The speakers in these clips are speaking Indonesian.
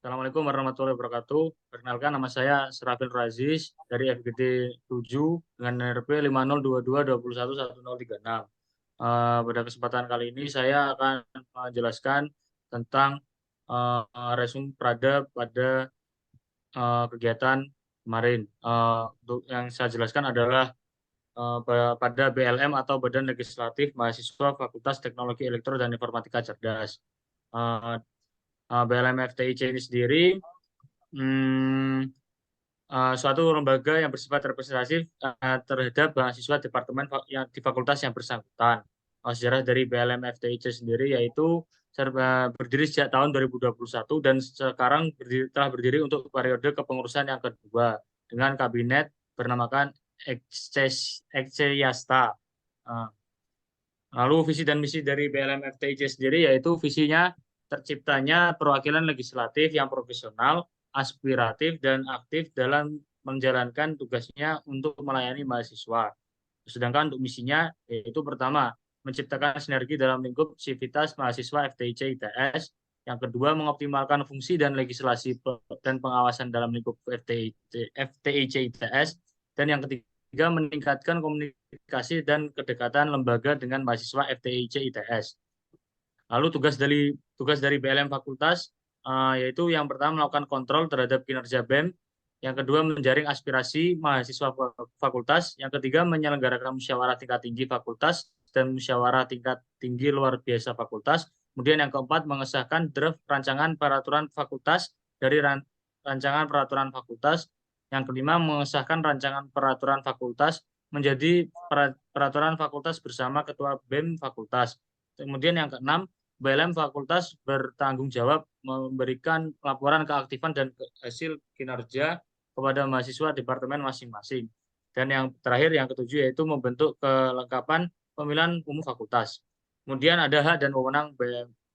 Assalamualaikum warahmatullahi wabarakatuh. Perkenalkan, nama saya Serafil Raziz dari FGD 7 dengan NRP 5022211036. Pada kesempatan kali ini saya akan menjelaskan tentang resume Prada pada kegiatan kemarin. Untuk yang saya jelaskan adalah pada BLM atau Badan Legislatif Mahasiswa Fakultas Teknologi Elektro dan Informatika Cerdas. Eh, BLM FTIC ini sendiri suatu lembaga yang bersifat representatif terhadap mahasiswa departemen yang di fakultas yang bersangkutan. Sejarah dari BLM FTIC sendiri yaitu berdiri sejak tahun 2021 dan sekarang telah berdiri untuk periode kepengurusan yang kedua dengan kabinet bernamakan Ekseyasta. Lalu visi dan misi dari BLM FTIC sendiri yaitu visinya terciptanya perwakilan legislatif yang profesional, aspiratif, dan aktif dalam menjalankan tugasnya untuk melayani mahasiswa. Sedangkan untuk misinya yaitu pertama, menciptakan sinergi dalam lingkup sivitas mahasiswa FTIC ITS. Yang kedua, mengoptimalkan fungsi dan legislasi dan pengawasan dalam lingkup FTIC ITS. Dan yang ketiga, meningkatkan komunikasi dan kedekatan lembaga dengan mahasiswa FTIC ITS. Lalu tugas dari BLM Fakultas yaitu yang pertama melakukan kontrol terhadap kinerja BEM, yang kedua menjaring aspirasi mahasiswa fakultas, yang ketiga menyelenggarakan musyawarah tingkat tinggi fakultas dan musyawarah tingkat tinggi luar biasa fakultas, kemudian yang keempat mengesahkan draft rancangan peraturan fakultas dari rancangan peraturan fakultas, yang kelima mengesahkan rancangan peraturan fakultas menjadi peraturan fakultas bersama ketua BEM fakultas. Kemudian yang keenam, BLM Fakultas bertanggung jawab memberikan laporan keaktifan dan hasil kinerja kepada mahasiswa departemen masing-masing. Dan yang terakhir, yang ketujuh, yaitu membentuk kelengkapan pemilihan umum fakultas. Kemudian ada hak dan wewenang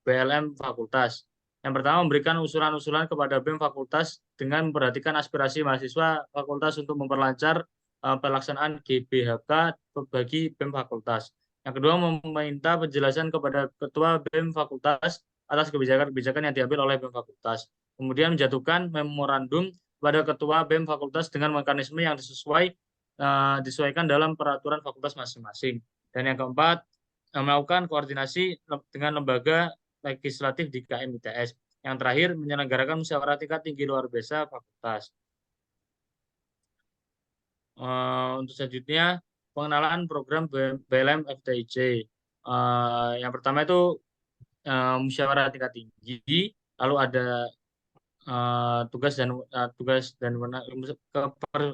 BLM Fakultas. Yang pertama, memberikan usulan-usulan kepada BEM Fakultas dengan memperhatikan aspirasi mahasiswa fakultas untuk memperlancar pelaksanaan GBHK bagi BEM Fakultas. Yang kedua, meminta penjelasan kepada Ketua BEM Fakultas atas kebijakan-kebijakan yang diambil oleh BEM Fakultas. Kemudian menjatuhkan memorandum kepada Ketua BEM Fakultas dengan mekanisme yang disesuaikan dalam peraturan fakultas masing-masing. Dan yang keempat, melakukan koordinasi dengan lembaga legislatif di KM ITS. Yang terakhir, menyelenggarakan musyawarah tingkat tinggi luar biasa fakultas. Untuk selanjutnya, pengenalan program BLM FTIC. Yang pertama itu musyawarah tingkat tinggi, lalu ada tugas dan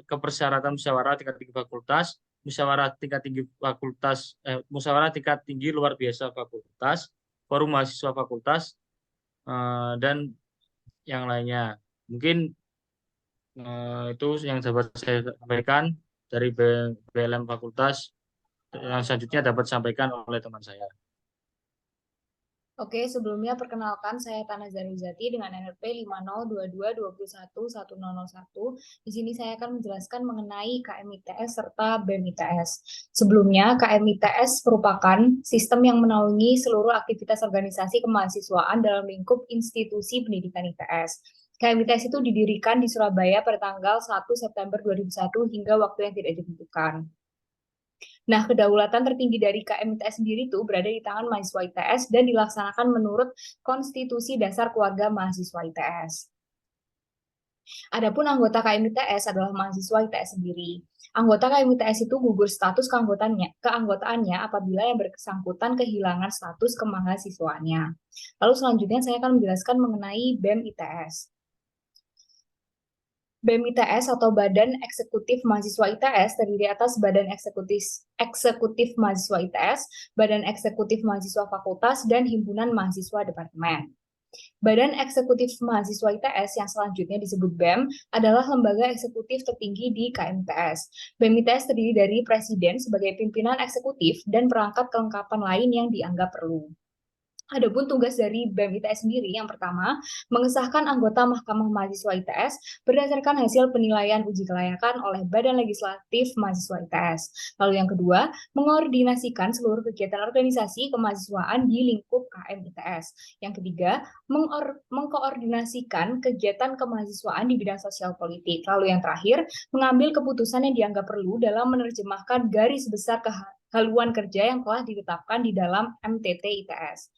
kepersyaratan musyawarah tingkat tinggi fakultas, musyawarah tingkat tinggi fakultas, musyawarah tingkat tinggi luar biasa fakultas, forum mahasiswa fakultas, dan yang lainnya. Mungkin itu yang dapat saya sampaikan dari BLM Fakultas. Yang selanjutnya dapat disampaikan oleh teman saya. Oke, sebelumnya perkenalkan saya Tana Zarizati dengan NRP 5022211001. Di sini saya akan menjelaskan mengenai KM ITS serta BEM ITS. Sebelumnya, KM ITS merupakan sistem yang menaungi seluruh aktivitas organisasi kemahasiswaan dalam lingkup institusi pendidikan ITS. KM ITS itu didirikan di Surabaya pada tanggal 1 September 2001 hingga waktu yang tidak ditentukan. Nah, kedaulatan tertinggi dari KM ITS sendiri itu berada di tangan mahasiswa ITS dan dilaksanakan menurut Konstitusi Dasar Keluarga Mahasiswa ITS. Adapun anggota KM ITS adalah mahasiswa ITS sendiri. Anggota KM ITS itu gugur status keanggotaannya apabila yang bersangkutan kehilangan status kemahasiswaannya. Lalu selanjutnya saya akan menjelaskan mengenai BEM ITS. BEM ITS atau Badan Eksekutif Mahasiswa ITS terdiri atas Badan Eksekutif Mahasiswa ITS, Badan Eksekutif Mahasiswa Fakultas, dan Himpunan Mahasiswa Departemen. Badan Eksekutif Mahasiswa ITS yang selanjutnya disebut BEM adalah lembaga eksekutif tertinggi di KM ITS. BEM ITS terdiri dari Presiden sebagai pimpinan eksekutif dan perangkat kelengkapan lain yang dianggap perlu. Adapun tugas dari BEM ITS sendiri, yang pertama, mengesahkan anggota Mahkamah Mahasiswa ITS berdasarkan hasil penilaian uji kelayakan oleh Badan Legislatif Mahasiswa ITS. Lalu yang kedua, mengordinasikan seluruh kegiatan organisasi kemahasiswaan di lingkup KM ITS. Yang ketiga, mengkoordinasikan kegiatan kemahasiswaan di bidang sosial politik. Lalu yang terakhir, mengambil keputusan yang dianggap perlu dalam menerjemahkan garis besar haluan kerja yang telah ditetapkan di dalam MTT ITS.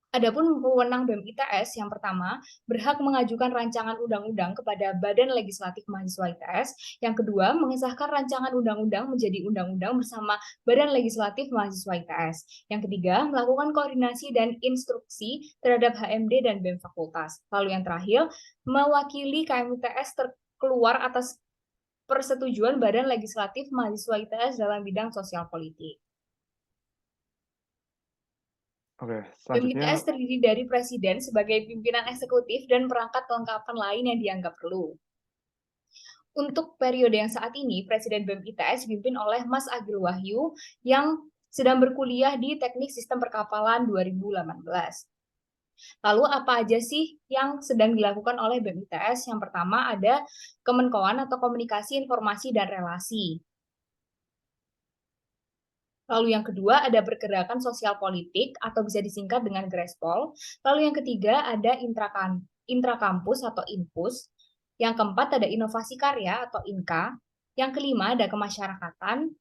Adapun wewenang BEM ITS yang pertama berhak mengajukan rancangan undang-undang kepada Badan Legislatif Mahasiswa ITS. Yang kedua, mengesahkan rancangan undang-undang menjadi undang-undang bersama Badan Legislatif Mahasiswa ITS. Yang ketiga, melakukan koordinasi dan instruksi terhadap HMD dan BEM fakultas. Lalu yang terakhir, mewakili KM ITS keluar atas persetujuan Badan Legislatif Mahasiswa ITS dalam bidang sosial politik. Oke, BEM selanjutnya ITS terdiri dari presiden sebagai pimpinan eksekutif dan perangkat kelengkapan lain yang dianggap perlu. Untuk periode yang saat ini, Presiden BEM ITS dipimpin oleh Mas Agil Wahyu yang sedang berkuliah di Teknik Sistem Perkapalan 2018. Lalu apa aja sih yang sedang dilakukan oleh BEM ITS? Yang pertama ada Kemenkoan atau Komunikasi, Informasi, dan Relasi. Lalu yang kedua ada pergerakan sosial politik atau bisa disingkat dengan Grespol. Lalu yang ketiga ada intrakampus atau Inpus. Yang keempat ada inovasi karya atau INKA. Yang kelima ada kemasyarakatan.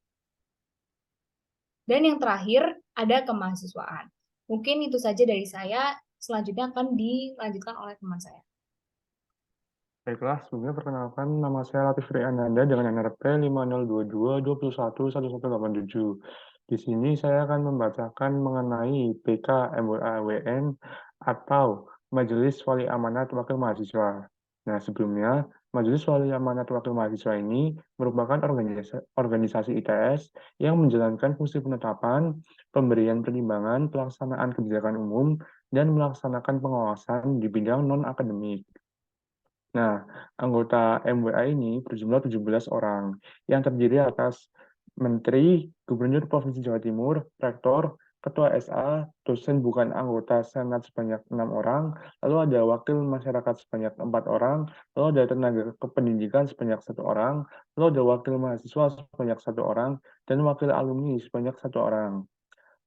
Dan yang terakhir ada kemahasiswaan. Mungkin itu saja dari saya. Selanjutnya akan dilanjutkan oleh teman saya. baiklah, sebelumnya perkenalkan nama saya Latif Riananda dengan NRP 5022211187. Di sini saya akan membacakan mengenai PK MWAWN atau Majelis Wali Amanat Wakil Mahasiswa. Nah, sebelumnya, Majelis Wali Amanat Wakil Mahasiswa ini merupakan organisasi ITS yang menjalankan fungsi penetapan, pemberian pertimbangan, pelaksanaan kebijakan umum, dan melaksanakan pengawasan di bidang non-akademik. Nah, anggota MWA ini berjumlah 17 orang yang terdiri atas Menteri, Gubernur Provinsi Jawa Timur, Rektor, Ketua SA, dosen bukan anggota Senat sebanyak 6 orang, lalu ada wakil masyarakat sebanyak 4 orang, lalu ada tenaga kependidikan sebanyak 1 orang, lalu ada wakil mahasiswa sebanyak 1 orang, dan wakil alumni sebanyak 1 orang.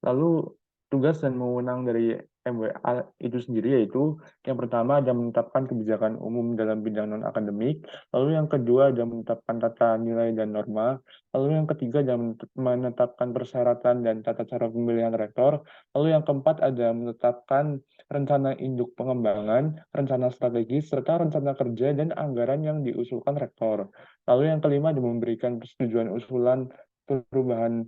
Lalu tugas dan wewenang dari MWA itu sendiri yaitu yang pertama ada menetapkan kebijakan umum dalam bidang non-akademik, lalu yang kedua ada menetapkan tata nilai dan norma, lalu yang ketiga ada menetapkan persyaratan dan tata cara pemilihan rektor, lalu yang keempat ada menetapkan rencana induk pengembangan, rencana strategis, serta rencana kerja dan anggaran yang diusulkan rektor. Lalu yang kelima ada memberikan persetujuan usulan perubahan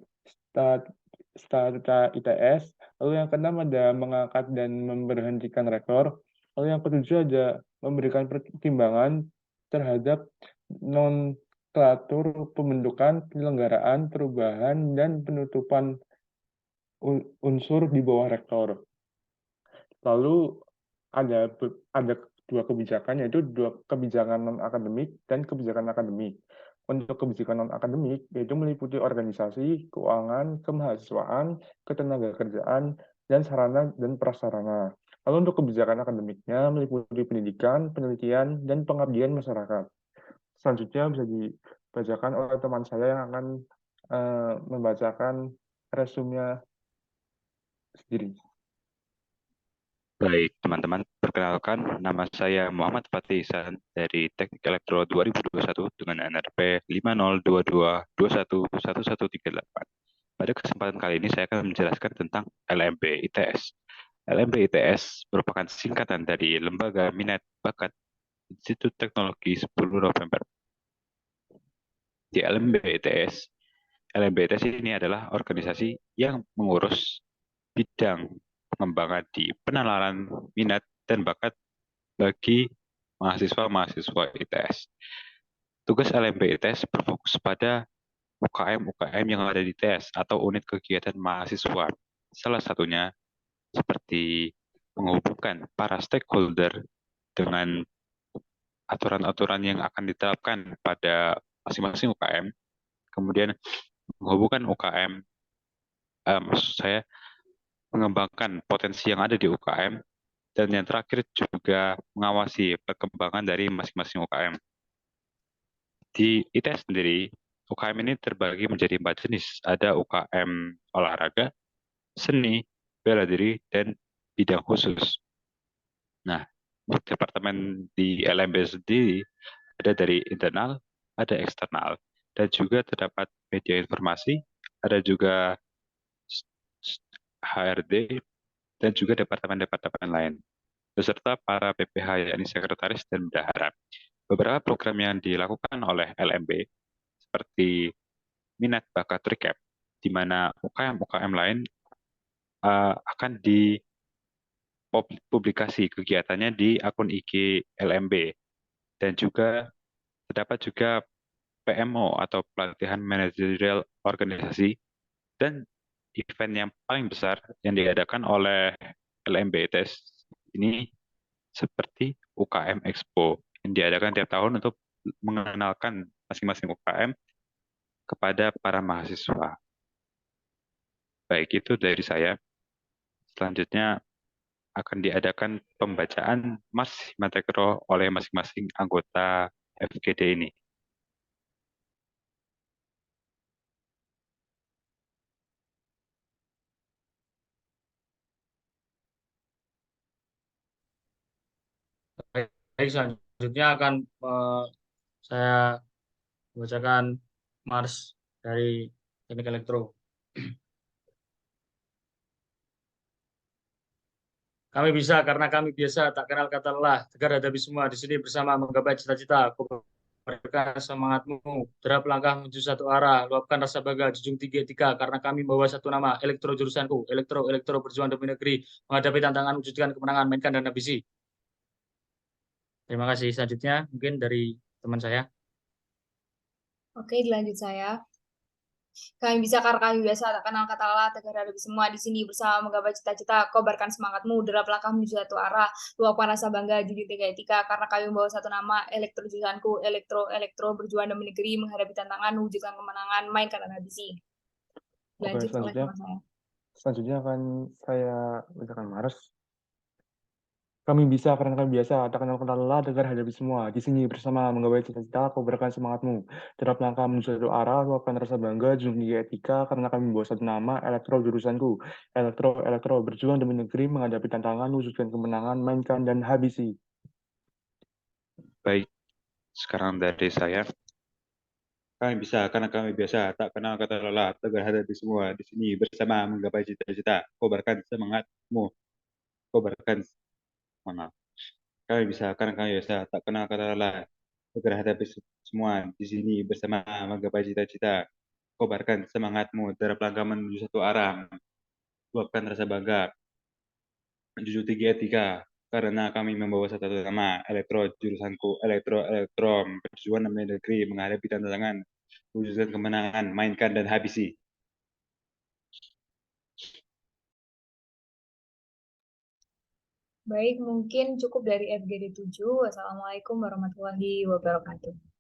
statuta ITS, lalu yang keenam ada mengangkat dan memberhentikan rektor, lalu yang ketujuh ada memberikan pertimbangan terhadap nomenklatur pembentukan, penyelenggaraan, perubahan, dan penutupan unsur di bawah rektor. Lalu ada dua kebijakan, yaitu dua kebijakan non-akademik dan kebijakan akademik. Untuk kebijakan non-akademik, yaitu meliputi organisasi, keuangan, kemahasiswaan, ketenagakerjaan, dan sarana dan prasarana. Lalu untuk kebijakan akademiknya meliputi pendidikan, penelitian, dan pengabdian masyarakat. Selanjutnya bisa dibacakan oleh teman saya yang akan membacakan resumenya sendiri. Baik, teman-teman, perkenalkan nama saya Muhammad Fatih Ihsan dari Teknik Elektro 2021 dengan NRP 5022211138. Pada kesempatan kali ini saya akan menjelaskan tentang LMB ITS. LMB ITS merupakan singkatan dari Lembaga Minat Bakat Institut Teknologi 10 November. Di LMB ITS ini adalah organisasi yang mengurus bidang pengembangan di penalaran minat dan bakat bagi mahasiswa-mahasiswa ITS. Tugas LMB ITS berfokus pada UKM-UKM yang ada di ITS atau unit kegiatan mahasiswa. Salah satunya seperti menghubungkan para stakeholder dengan aturan-aturan yang akan diterapkan pada masing-masing UKM, kemudian menghubungkan UKM, maksud saya mengembangkan potensi yang ada di UKM, dan yang terakhir juga mengawasi perkembangan dari masing-masing UKM. Di ITS sendiri, UKM ini terbagi menjadi 4 jenis. Ada UKM olahraga, seni, bela diri, dan bidang khusus. Nah, departemen di LMB sendiri ada dari internal, ada eksternal, dan juga terdapat media informasi, ada juga HRD, dan juga departemen-departemen lain, beserta para PPH, yakni sekretaris dan bendahara. Beberapa program yang dilakukan oleh LMB, seperti Minat Bakat Recap, di mana UKM-UKM lain akan dipublikasi kegiatannya di akun IG LMB, dan juga terdapat juga PMO atau pelatihan manajerial organisasi, dan event yang paling besar yang diadakan oleh LMB ITS ini seperti UKM Expo yang diadakan tiap tahun untuk mengenalkan masing-masing UKM kepada para mahasiswa. Baik, itu dari saya. Selanjutnya akan diadakan pembacaan Mas Himatekro oleh masing-masing anggota FGD ini. Baik, selanjutnya akan saya bacakan Mars dari Teknik Elektro. Kami bisa karena kami biasa, tak kenal kata lelah, tegar hadapi semua di sini bersama menggapai cita-cita, kobarkan semangatmu, derap langkah menuju satu arah, luapkan rasa bangga, junjung tinggi etika, karena kami membawa satu nama, elektro jurusanku, elektro berjuang demi negeri, menghadapi tantangan, wujudkan kemenangan, mainkan dan habisi. Terima kasih. Selanjutnya mungkin dari teman saya. Oke, dilanjut saya. Kami bisa karena kami biasa, tak kenal kata lelah, tegar hadapi semua di sini bersama menggapai cita-cita, kobarkan semangatmu, derap langkah menuju satu arah, luapkan rasa bangga, junjung tinggi etika, karena kami membawa satu nama, elektro jurusanku, elektro berjuang demi negeri, menghadapi tantangan, wujudkan kemenangan, mainkan dan habisi. Oke, Lanjut oleh teman saya. selanjutnya akan saya bacakan Mars. Kami bisa karena kami biasa, tak kenal kata lelah, tegar hadapi semua. Di sini bersama menggapai cita-cita, kobarkan semangatmu. Terap langkah menuju satu arah, luapkan rasa bangga, junjung tinggi etika, karena kami membawa satu nama, elektro jurusanku. Elektro berjuang demi negeri, menghadapi tantangan, wujudkan kemenangan, mainkan dan habisi. Baik, sekarang dari saya. Kami bisa karena kami biasa, tak kenal kata lelah, tegar hadapi semua. Di sini bersama menggapai cita-cita, kobarkan semangatmu, kobarkan mana. Kami bisa karena kami biasa, tak kenal kata lelah, tegar hadapi semua. Di sini bersama menggapai cita-cita, kobarkan semangatmu, terap langkah menuju satu arah, luapkan rasa bangga, menjunjung tinggi etika, karena kami membawa satu nama, elektro jurusanku, elektro berjuang demi negeri, menghadapi tantangan, wujudkan kemenangan, mainkan dan habisi. Baik, mungkin cukup dari FGD 7. Wassalamualaikum warahmatullahi wabarakatuh.